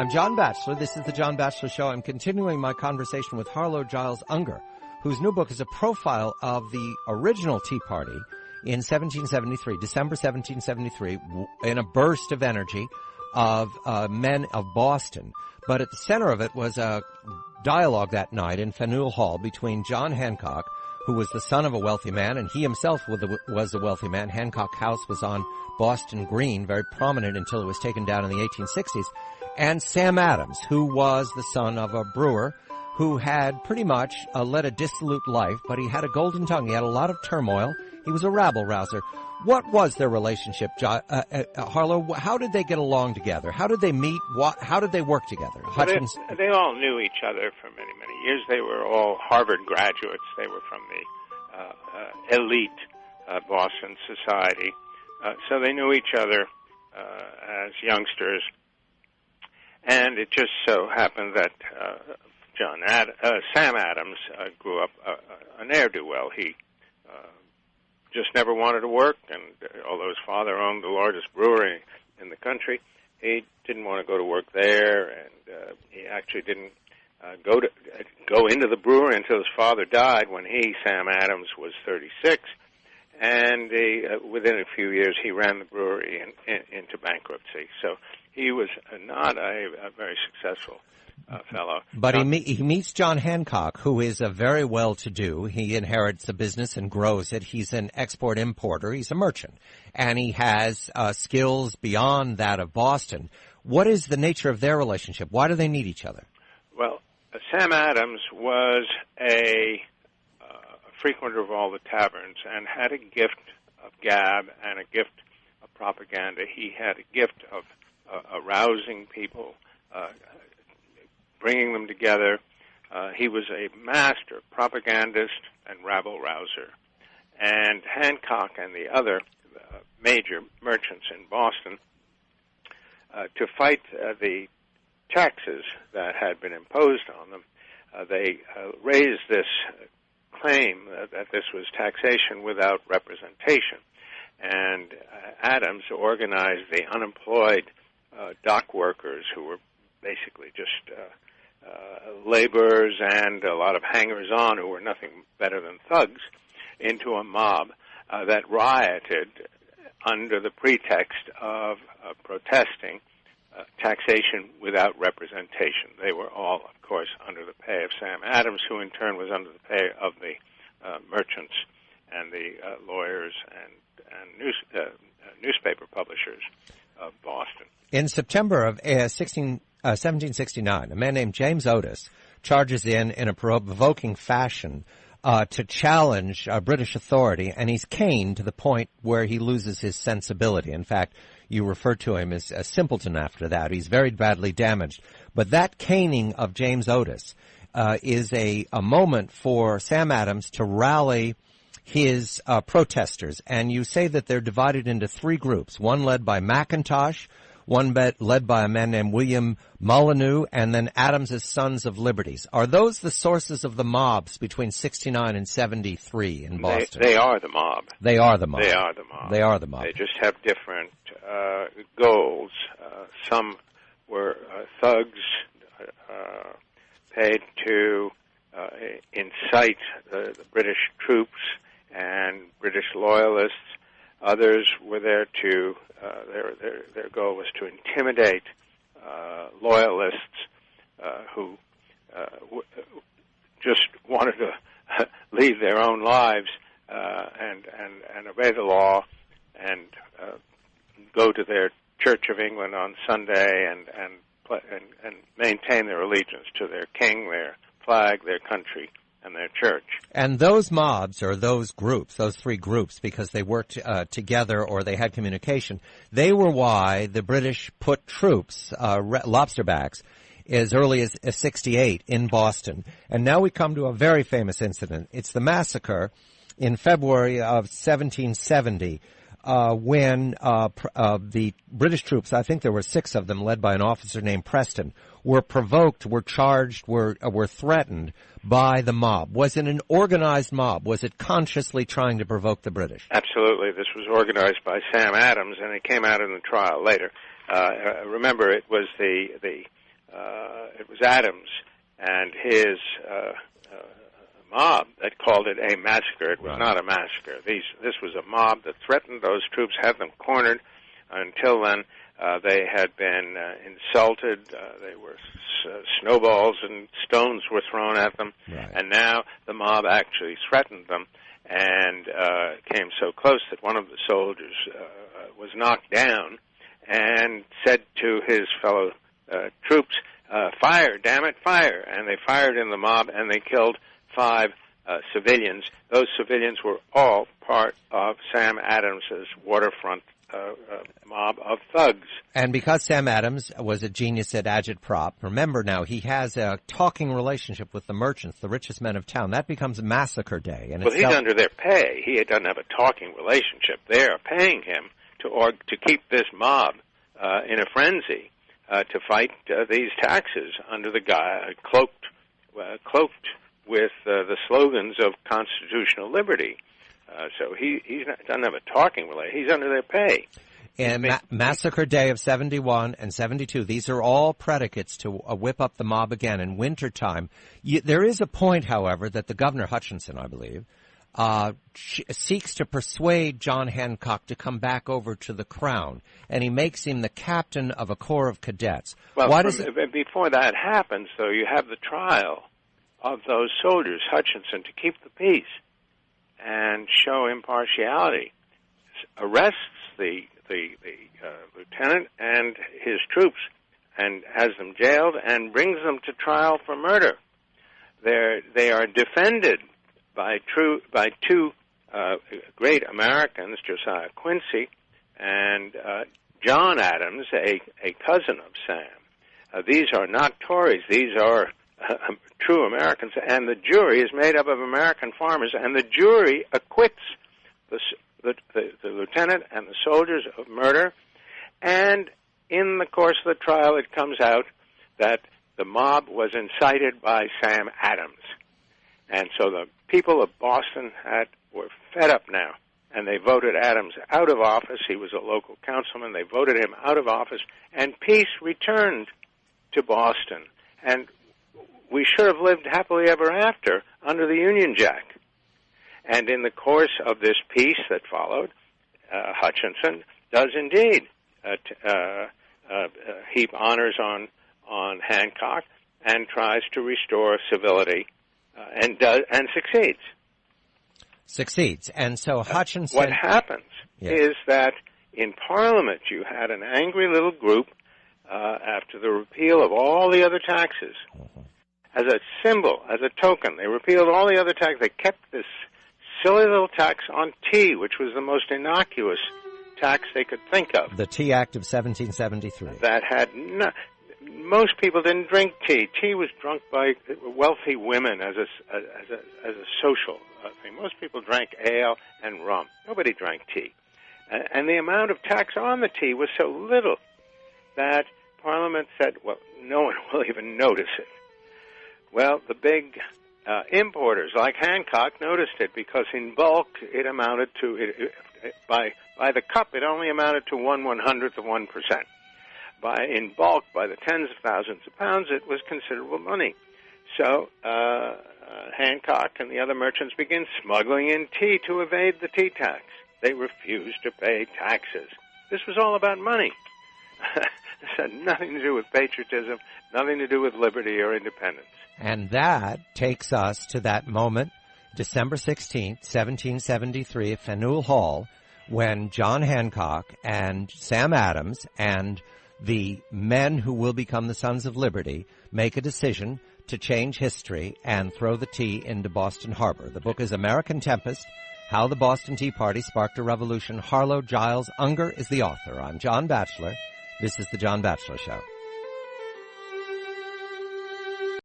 I'm John Batchelor. This is the John Batchelor Show. I'm continuing my conversation with Harlow Giles Unger, whose new book is a profile of the original Tea Party in 1773, December 1773, in a burst of energy of men of Boston. But at the center of it was a dialogue that night in Faneuil Hall between John Hancock, who was the son of a wealthy man, and he himself was a wealthy man. Hancock House was on Boston Green, very prominent until it was taken down in the 1860s. And Sam Adams, who was the son of a brewer who had pretty much led a dissolute life, but he had a golden tongue. He had a lot of turmoil. He was a rabble-rouser. What was their relationship, Harlow? How did they get along together? How did they meet? How did they work together? Hutchins? They all knew each other for many, many years. They were all Harvard graduates. They were from the elite Boston society. So they knew each other as youngsters. And it just so happened that Sam Adams grew up a ne'er-do-well. He just never wanted to work, and although his father owned the largest brewery in the country, he didn't want to go to work there, and he actually didn't go into the brewery until his father died when Sam Adams, was 36. And within a few years, he ran the brewery into bankruptcy. So he was not a very successful fellow. But he meets John Hancock, who is a very well-to-do. He inherits the business and grows it. He's an export-importer. He's a merchant. And he has skills beyond that of Boston. What is the nature of their relationship? Why do they need each other? Well, Sam Adams was a frequenter of all the taverns and had a gift of gab and a gift of propaganda. He had a gift of arousing people, bringing them together. He was a master propagandist and rabble-rouser. And Hancock and the other major merchants in Boston, to fight the taxes that had been imposed on them, they raised this claim that this was taxation without representation. And Adams organized the unemployed dock workers, who were basically just laborers and a lot of hangers-on who were nothing better than thugs, into a mob that rioted under the pretext of protesting taxation without representation. They were all, of course, under the pay of Sam Adams, who in turn was under the pay of the merchants and the lawyers and newspaper publishers of Boston. In September of 1769, a man named James Otis charges in a provoking fashion to challenge British authority, and he's caned to the point where he loses his sensibility. In fact, you refer to him as a simpleton after that. He's very badly damaged. But that caning of James Otis is a moment for Sam Adams to rally his protesters. And you say that they're divided into three groups, one led by McIntosh, one led by a man named William Molyneux, and then Adams's Sons of Liberties. Are those the sources of the mobs between 69 and 73 in Boston? They are the mob. They are the mob. They are the mob. They are the mob. They just have different goals. Some were thugs paid to incite the British troops and British loyalists. Others were there to their goal was to intimidate loyalists who just wanted to lead their own lives and obey the law and go to their Church of England on Sunday and maintain their allegiance to their king, their flag, their country, and their church. And those mobs, or those groups, those three groups, because they worked together or they had communication, they were why the British put troops, lobsterbacks, as early as 68 in Boston. And now we come to a very famous incident. It's the massacre in February of 1770 when the British troops, I think there were 6 of them, led by an officer named Preston, were provoked, were charged, were threatened by the mob. Was it an organized mob? Was it consciously trying to provoke the British? Absolutely. This was organized by Sam Adams, and it came out in the trial later. Remember, it was the it was Adams and his mob that called it a massacre. It was not a massacre. This was a mob that threatened those troops, had them cornered. Until then, they had been insulted. They were snowballs and stones were thrown at them. Right. And now the mob actually threatened them and came so close that one of the soldiers was knocked down and said to his fellow troops, fire, damn it, fire. And they fired in the mob, and they killed 5 civilians. Those civilians were all part of Sam Adams's waterfront mob of thugs. And because Sam Adams was a genius at agitprop, remember now, he has a talking relationship with the merchants, the richest men of town. That becomes Massacre Day. And well, he's under their pay. He doesn't have a talking relationship. They are paying him to keep this mob in a frenzy to fight these taxes under the guy cloaked with the slogans of constitutional liberty. So he doesn't have a talking relationship. He's under their pay. And Massacre Day of 71 and 72, these are all predicates to whip up the mob again in wintertime. There is a point, however, that the Governor Hutchinson, I believe, seeks to persuade John Hancock to come back over to the Crown, and he makes him the captain of a corps of cadets. Well, before that happens, though, you have the trial of those soldiers, Hutchinson, to keep the peace and show impartiality, arrests the lieutenant and his troops and has them jailed and brings them to trial for murder. They are defended by 2 great Americans, Josiah Quincy and John Adams, a cousin of Sam. These are not Tories. These are true Americans, and the jury is made up of American farmers, and the jury acquits the lieutenant and the soldiers of murder, and in the course of the trial it comes out that the mob was incited by Sam Adams. And so the people of Boston were fed up now, and they voted Adams out of office. He was a local councilman. They voted him out of office, and peace returned to Boston. And we should have lived happily ever after under the Union Jack. And in the course of this peace that followed, Hutchinson does indeed heap honors on Hancock and tries to restore civility and succeeds. Succeeds. And so Hutchinson... What happens is that in Parliament you had an angry little group after the repeal of all the other taxes. As a symbol, as a token, they repealed all the other taxes. They kept this silly little tax on tea, which was the most innocuous tax they could think of. The Tea Act of 1773. That had most people didn't drink tea. Tea was drunk by wealthy women as a social thing. Most people drank ale and rum. Nobody drank tea. And the amount of tax on the tea was so little that Parliament said, well, no one will even notice it. Well, the big importers like Hancock noticed it because in bulk it amounted to, by the cup, it only amounted to 1/100th of 1%. In bulk, by the tens of thousands of pounds, it was considerable money. So Hancock and the other merchants begin smuggling in tea to evade the tea tax. They refused to pay taxes. This was all about money. This had nothing to do with patriotism, nothing to do with liberty or independence. And that takes us to that moment, December 16th, 1773, at Faneuil Hall, when John Hancock and Sam Adams and the men who will become the Sons of Liberty make a decision to change history and throw the tea into Boston Harbor. The book is American Tempest, How the Boston Tea Party Sparked a Revolution. Harlow Giles Unger is the author. I'm John Batchelor. This is The John Batchelor Show.